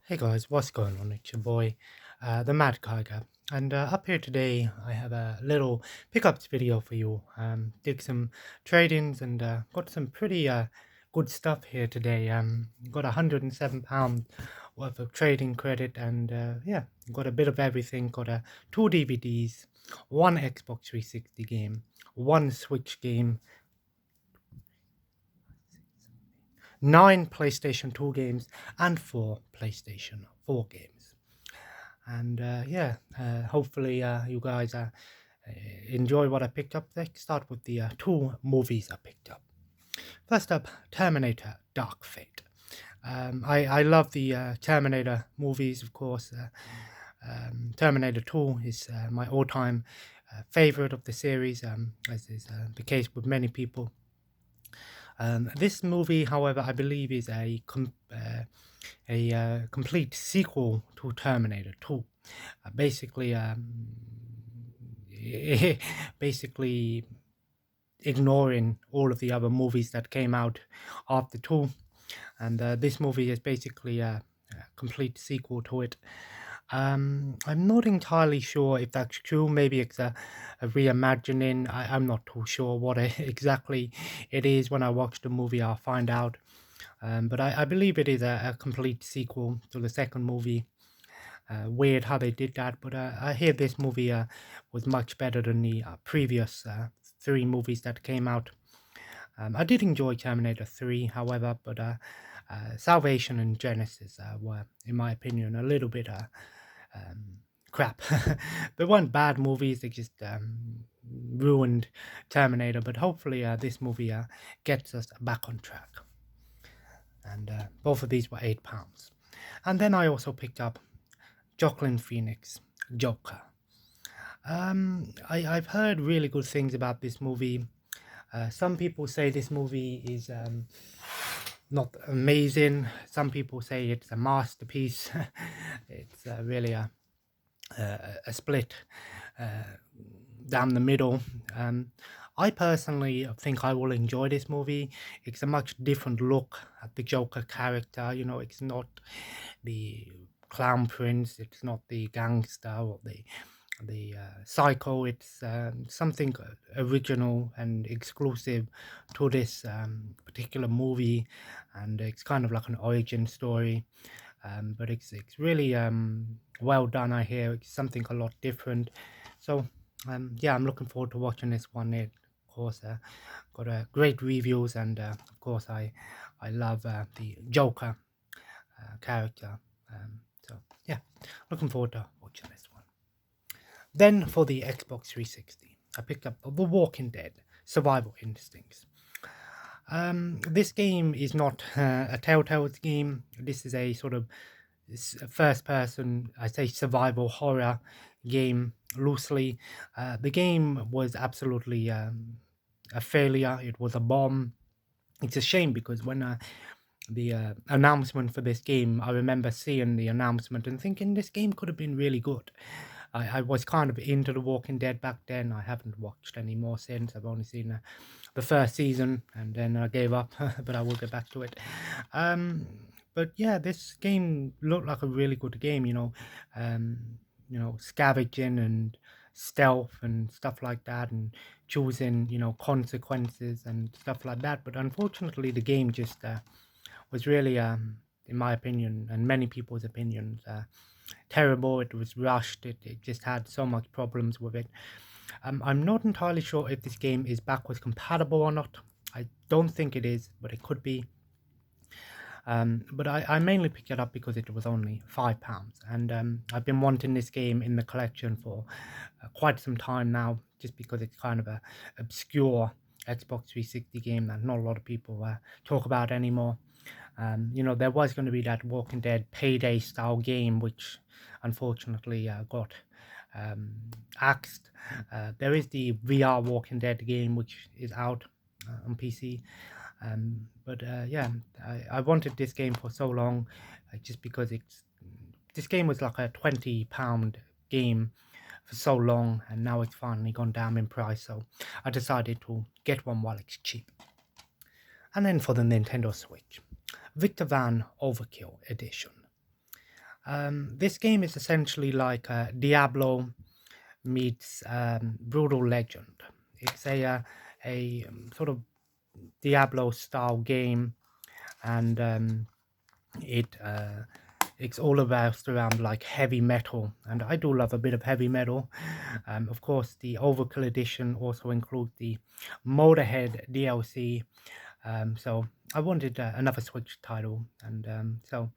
Hey guys, what's going on? It's your boy, the Mad Tigre, and up here today I have a little pickups video for you. Did some tradings and got some pretty good stuff here today. Got £107 worth of trading credit, and yeah, got a bit of everything. Got two DVDs, one Xbox 360 game, one Switch game, 9 PlayStation 2 games, and 4 PlayStation 4 games. And yeah, hopefully you guys enjoy what I picked up. Let's start with the two movies I picked up. First up, Terminator Dark Fate. I love the Terminator movies, of course. Terminator 2 is my all-time favorite of the series, as is the case with many people. This movie, however, I believe is a complete sequel to Terminator 2. Basically, basically ignoring all of the other movies that came out after 2, and this movie is basically a complete sequel to it. I'm not entirely sure if that's true. Maybe it's a reimagining. I'm not too sure what exactly it is. When I watch the movie, I'll find out. But I believe it is a complete sequel to the second movie. Weird how they did that, but I hear this movie was much better than the previous 3 movies that came out. I did enjoy Terminator 3, however, but Salvation and Genesis were, in my opinion, a little bit crap. They weren't bad movies, they just ruined Terminator, but hopefully this movie gets us back on track. And both of these were £8. And then I also picked up Joaquin Phoenix, Joker. I've heard really good things about this movie. Some people say this movie is not amazing. Some people say it's a masterpiece. It's really a split down the middle. I personally think I will enjoy this movie. It's a much different look at the Joker character. You know, it's not the clown prince. It's not the gangster or the psycho. It's something original and exclusive to this particular movie, and it's kind of like an origin story. But it's really well done. I hear it's something a lot different. So yeah, I'm looking forward to watching this one. It, of course, got great reviews, and of course, I love the Joker character. So yeah, looking forward to watching this one. Then for the Xbox 360, I picked up The Walking Dead: Survival Instincts. This game is not a Telltale game. This is a sort of first-person, I say, survival horror game loosely. The game was absolutely a failure. It was a bomb. It's a shame because when the announcement for this game, I remember seeing the announcement and thinking this game could have been really good. I was kind of into The Walking Dead back then. I haven't watched any more since. I've only seen the first season, and then I gave up, but I will get back to it. But yeah, this game looked like a really good game, scavenging and stealth and stuff like that, and choosing, consequences and stuff like that. But unfortunately, the game just was really, in my opinion, and many people's opinions, terrible. It was rushed. It just had so much problems with it. I'm not entirely sure if this game is backwards compatible or not. I don't think it is, but it could be. But I mainly picked it up because it was only £5, and I've been wanting this game in the collection for quite some time now, just because it's kind of a obscure Xbox 360 game that not a lot of people talk about anymore. There was going to be that Walking Dead Payday style game, which unfortunately got axed. There is the VR Walking Dead game, which is out on PC. But yeah, I wanted this game for so long, just because this game was like a £20 game for so long, and now it's finally gone down in price, so I decided to get one while it's cheap. And then for the Nintendo Switch, Victor Van Overkill Edition. This game is essentially like Diablo meets Brutal Legend. It's a sort of Diablo style game, and it's all about around like heavy metal, and I do love a bit of heavy metal. Of course, the Overkill edition also includes the Motorhead DLC. So I wanted another Switch title, and so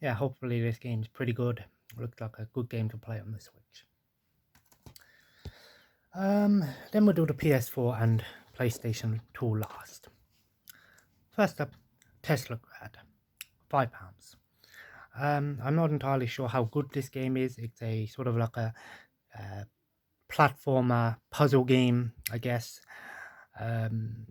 yeah, hopefully this game's pretty good. Looks like a good game to play on the Switch. Then we'll do the PS4 and PlayStation 2 last. First up, Tesla Grad, £5. I'm not entirely sure how good this game is. It's a sort of like a platformer puzzle game, I guess. I'm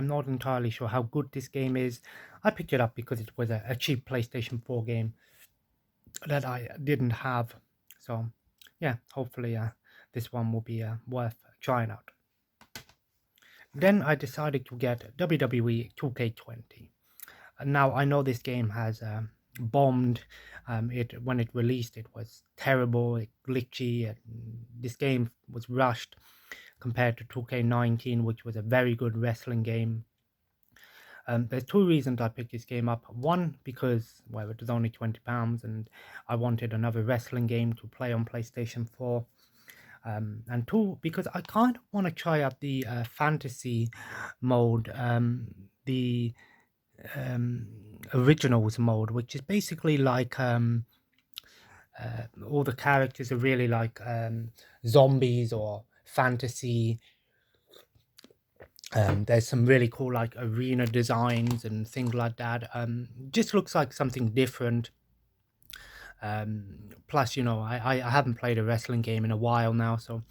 not entirely sure how good this game is. I picked it up because it was a cheap PlayStation 4 game that I didn't have. So yeah, hopefully this one will be worth trying out. Then I decided to get WWE 2K20. And now I know this game has bombed. When it released, it was terrible, glitchy. This game was rushed compared to 2K19, which was a very good wrestling game. There's two reasons I picked this game up. One, because, well, it was only £20 and I wanted another wrestling game to play on PlayStation 4. And two, because I kind of want to try out the fantasy mode, the originals mode, which is basically like all the characters are really like zombies or fantasy. There's some really cool like arena designs and things like that. Just looks like something different. Plus, you know, I haven't played a wrestling game in a while now, so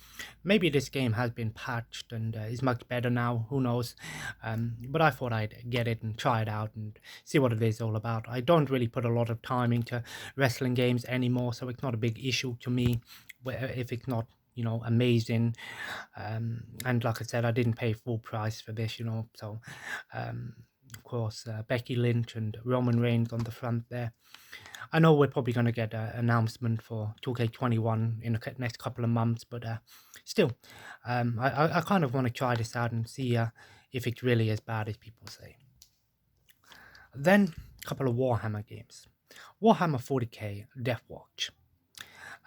maybe this game has been patched and is much better now, who knows. But I thought I'd get it and try it out and see what it is all about. I don't really put a lot of time into wrestling games anymore, so it's not a big issue to me if it's not, you know, amazing. And like I said, I didn't pay full price for this, you know, so of course Becky Lynch and Roman Reigns on the front there. I know we're probably going to get an announcement for 2K21 in the next couple of months, but still, I kind of want to try this out and see if it's really as bad as people say. Then, a couple of Warhammer games. Warhammer 40k Death Watch.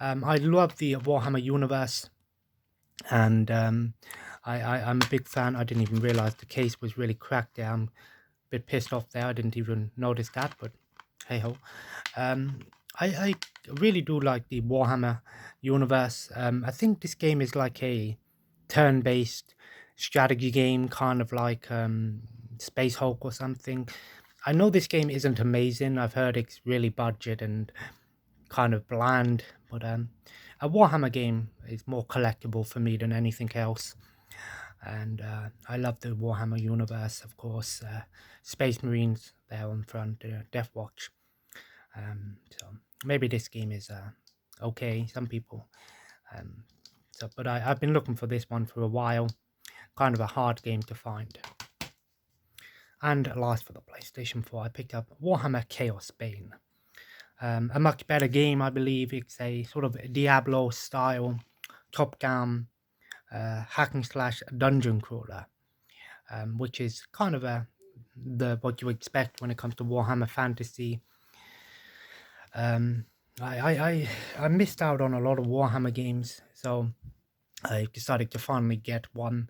I love the Warhammer universe, and I'm a big fan. I didn't even realize the case was really cracked down. A bit pissed off there. I didn't even notice that, but hey ho. I really do like the Warhammer universe. I think this game is like a turn-based strategy game, kind of like Space Hulk or something. I know this game isn't amazing. I've heard it's really budget and kind of bland, but a Warhammer game is more collectible for me than anything else. And I love the Warhammer universe, of course. Space Marines there on front, Death Watch. So maybe this game is okay. Some people, but I've been looking for this one for a while. Kind of a hard game to find. And last for the PlayStation 4, I picked up Warhammer Chaos Bane. A much better game, I believe. It's a sort of Diablo style, top-down hack and slash dungeon crawler, which is kind of what you expect when it comes to Warhammer Fantasy. I missed out on a lot of Warhammer games, so I decided to finally get one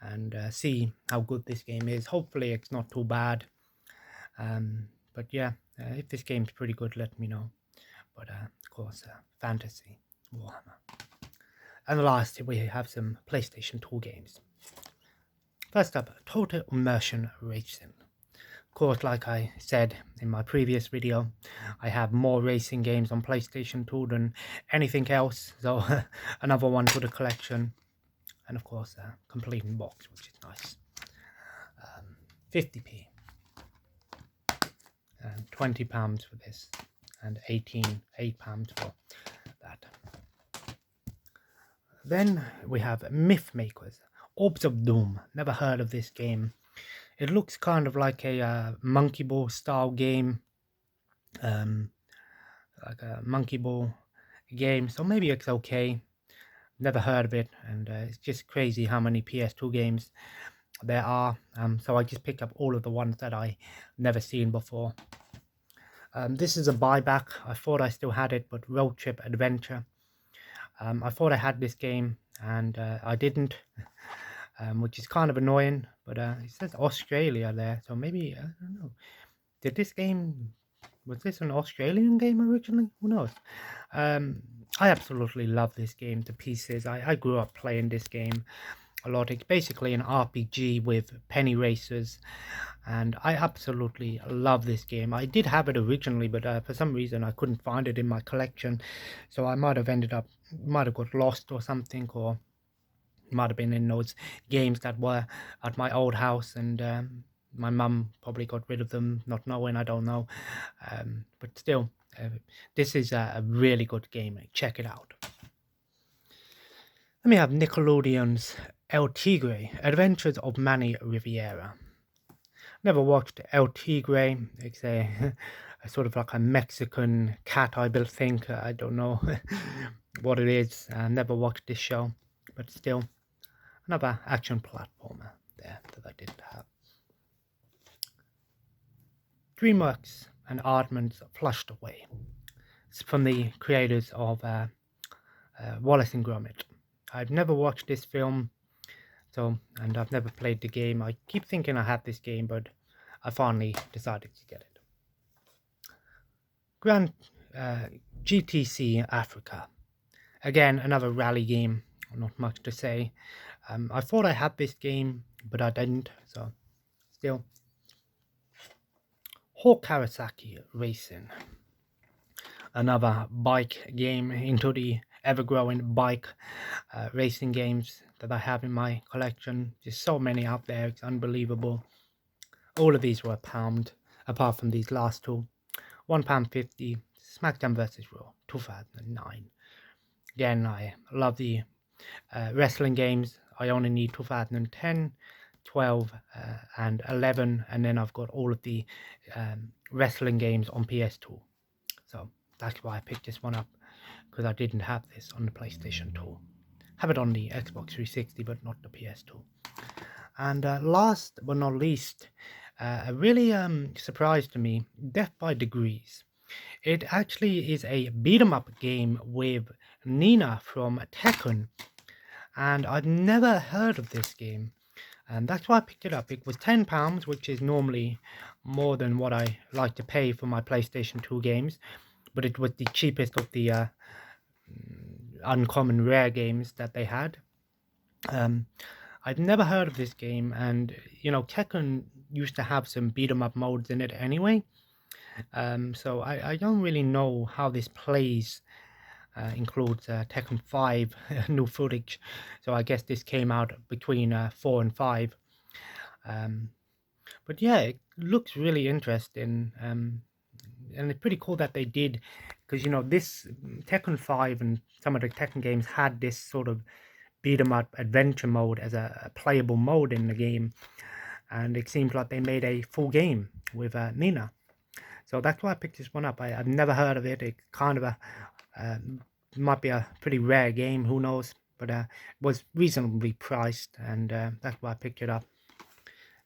and see how good this game is. Hopefully it's not too bad, but yeah, if this game's pretty good, let me know. But of course, fantasy Warhammer. And last, we have some PlayStation 2 games. First up, Total Immersion Racing. Of course, like I said in my previous video, I have more racing games on PlayStation 2 than anything else, so another one to the collection. And of course, complete in box, which is nice. 50p. And £20 for this, and £8 for that. Then we have Myth Makers, Orbs of Doom. Never heard of this game. It looks kind of like a Monkey Ball style game. like a monkey ball game, so maybe it's okay. Never heard of it, and it's just crazy how many PS2 games there are. So I just picked up all of the ones that I never seen before. This is a buyback. I thought I still had it, but Road Trip Adventure. I thought I had this game, and I didn't, which is kind of annoying. But it says Australia there, so maybe, I don't know. Was this an Australian game originally? Who knows? I absolutely love this game to pieces. I grew up playing this game a lot. It's basically an RPG with penny racers, and I absolutely love this game. I did have it originally, but for some reason I couldn't find it in my collection, so I might have got lost or something, or might have been in those games that were at my old house, and my mum probably got rid of them, not knowing, I don't know. But still, this is a really good game. Check it out. Then we have Nickelodeon's El Tigre, Adventures of Manny Riviera. Never watched El Tigre. It's a sort of like a Mexican cat, I think. I don't know what it is. I never watched this show, but still, another action platformer there that I didn't have. DreamWorks and Aardman's Flushed Away. It's from the creators of Wallace and Gromit. I've never watched this film, and I've never played the game. I keep thinking I have this game, but I finally decided to get it. GTC Africa. Again, another rally game. Not much to say. I thought I had this game, but I didn't. So, still. Hawk Kawasaki Racing. Another bike game into the ever-growing bike racing games that I have in my collection. Just so many out there. It's unbelievable. All of these were £1, apart from these last two. £1.50. SmackDown vs. Raw, 2009. Again, I love the wrestling games. I only need 2010, 12, and 11, and then I've got all of the wrestling games on PS2. So that's why I picked this one up, because I didn't have this on the PlayStation 2. Have it on the Xbox 360, but not the PS2. And last but not least, a really surprise to me, Death by Degrees. It actually is a beat-em-up game with Nina from Tekken, and I've never heard of this game, and that's why I picked it up. It was £10, which is normally more than what I like to pay for my PlayStation 2 games, but it was the cheapest of the uncommon rare games that they had. I've never heard of this game, and you know, Tekken used to have some beat-em-up modes in it anyway. So I don't really know how this plays. Includes Tekken 5 new footage, so I guess this came out between 4 and 5. But yeah, it looks really interesting, and it's pretty cool that they did, because you know, this Tekken 5 and some of the Tekken games had this sort of beat 'em up adventure mode as a playable mode in the game, and it seems like they made a full game with Nina. So that's why I picked this one up. I've never heard of it. It's kind of a might be a pretty rare game, who knows, but it was reasonably priced, and that's why I picked it up.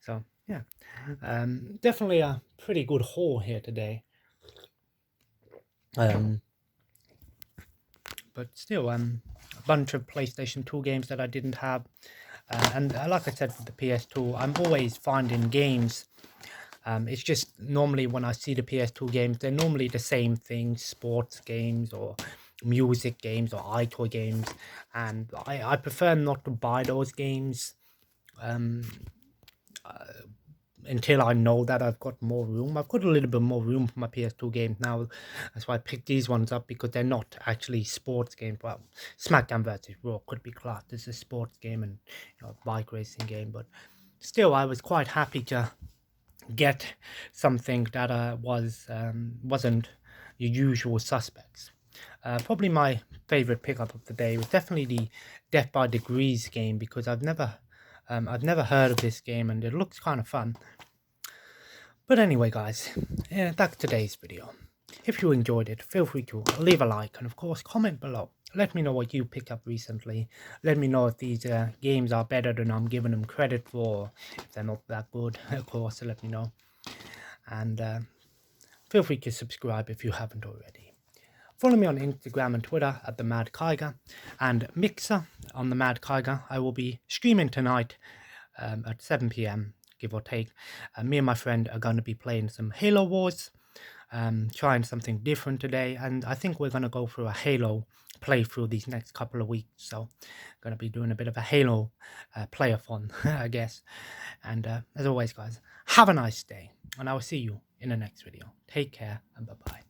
So yeah, definitely a pretty good haul here today. But still, a bunch of PlayStation 2 games that I didn't have, and like I said, for the PS2, I'm always finding games. It's just normally when I see the PS2 games, they're normally the same thing: sports games or music games or iToy games, and I prefer not to buy those games until I know that I've got more room. I've got a little bit more room for my PS2 games now. That's why I picked these ones up, because they're not actually sports games. Well, SmackDown vs. Raw could be classed as a sports game and, you know, a bike racing game, but still, I was quite happy to get something that wasn't your usual suspects. Probably my favorite pickup of the day was definitely the Death by Degrees game, because I've never heard of this game, and it looks kind of fun. But anyway, guys, yeah, that's today's video. If you enjoyed it, feel free to leave a like and of course comment below. Let me know what you picked up recently. Let me know if these games are better than I'm giving them credit for. If they're not that good, of course, let me know. And feel free to subscribe if you haven't already. Follow me on Instagram and Twitter at the Mad Tigre and Mixer on the Mad Tigre. I will be streaming tonight at 7 p.m, give or take. Me and my friend are going to be playing some Halo Wars, trying something different today, and I think we're going to go through a Halo playthrough these next couple of weeks. So, going to be doing a bit of a Halo playathon, I guess. And as always, guys, have a nice day, and I will see you in the next video. Take care, and bye-bye.